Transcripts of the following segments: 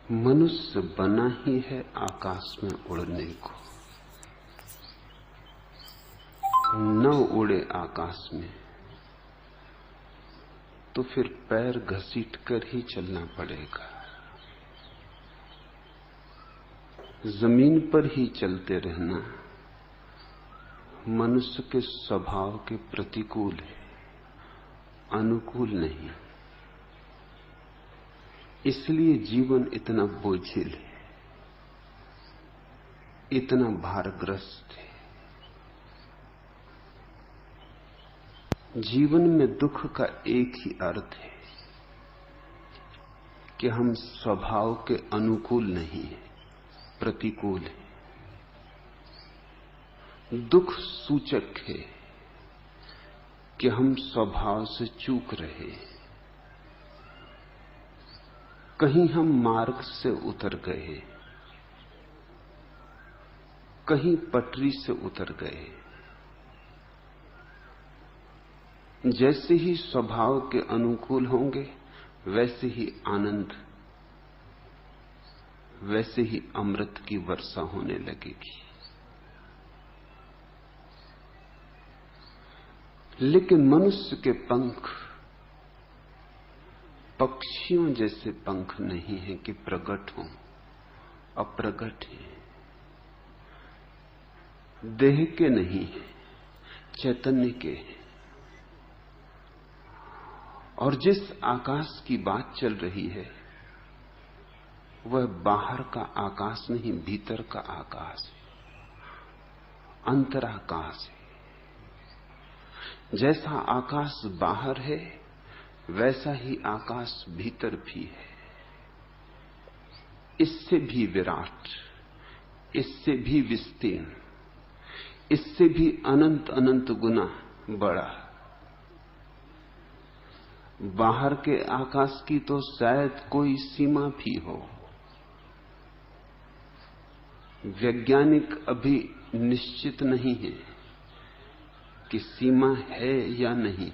मनुष्य बना ही है आकाश में उड़ने को। न उड़े आकाश में तो फिर पैर घसीट कर ही चलना पड़ेगा। जमीन पर ही चलते रहना मनुष्य के स्वभाव के प्रतिकूल है, अनुकूल नहीं। इसलिए जीवन इतना बोझिल है, इतना भारग्रस्त है। जीवन में दुख का एक ही अर्थ है कि हम स्वभाव के अनुकूल नहीं है, प्रतिकूल है। दुख सूचक है कि हम स्वभाव से चूक रहे हैं, कहीं हम मार्ग से उतर गए, कहीं पटरी से उतर गए। जैसे ही स्वभाव के अनुकूल होंगे वैसे ही आनंद, वैसे ही अमृत की वर्षा होने लगेगी। लेकिन मनुष्य के पंख पक्षियों जैसे पंख नहीं है कि प्रकट हों, अप्रगट हैं, देह के नहीं है, चैतन्य के हैं। और जिस आकाश की बात चल रही है वह बाहर का आकाश नहीं, भीतर का आकाश है, अंतराकाश है। जैसा आकाश बाहर है वैसा ही आकाश भीतर भी है, इससे भी विराट, इससे भी विस्तीर्ण, इससे भी अनंत अनंत गुना बड़ा। बाहर के आकाश की तो शायद कोई सीमा भी हो। वैज्ञानिक अभी निश्चित नहीं है कि सीमा है या नहीं।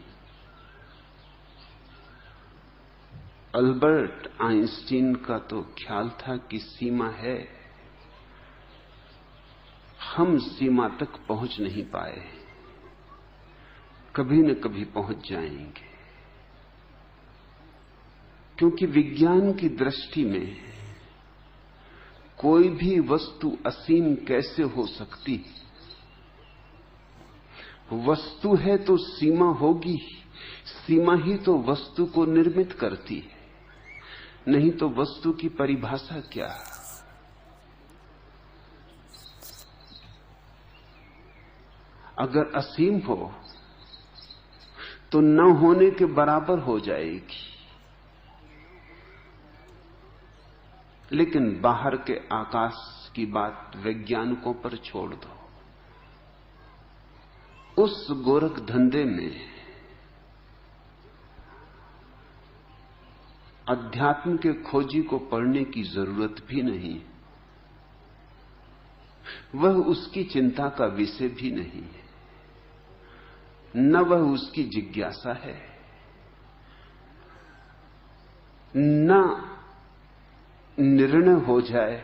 अल्बर्ट आइंस्टीन का तो ख्याल था कि सीमा है, हम सीमा तक पहुंच नहीं पाए, कभी न कभी पहुंच जाएंगे। क्योंकि विज्ञान की दृष्टि में कोई भी वस्तु असीम कैसे हो सकती? वस्तु है तो सीमा होगी, सीमा ही तो वस्तु को निर्मित करती है, नहीं तो वस्तु की परिभाषा क्या? अगर असीम हो तो न होने के बराबर हो जाएगी। लेकिन बाहर के आकाश की बात वैज्ञानिकों पर छोड़ दो। उस गोरख धंधे में अध्यात्म के खोजी को पढ़ने की जरूरत भी नहीं, वह उसकी चिंता का विषय भी नहीं है, न वह उसकी जिज्ञासा है, न निर्णय हो जाए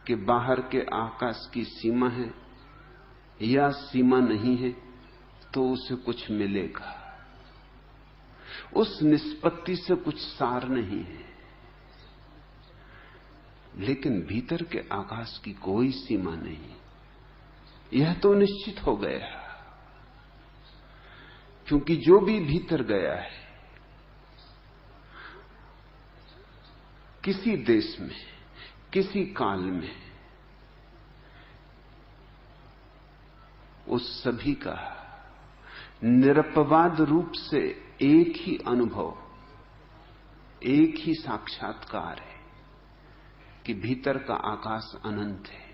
कि बाहर के आकाश की सीमा है या सीमा नहीं है तो उसे कुछ मिलेगा। उस निष्पत्ति से कुछ सार नहीं है। लेकिन भीतर के आकाश की कोई सीमा नहीं, यह तो निश्चित हो गया। क्योंकि जो भी भीतर गया है, किसी देश में, किसी काल में, उस सभी का निरपवाद रूप से एक ही अनुभव, एक ही साक्षात्कार है कि भीतर का आकाश अनंत है।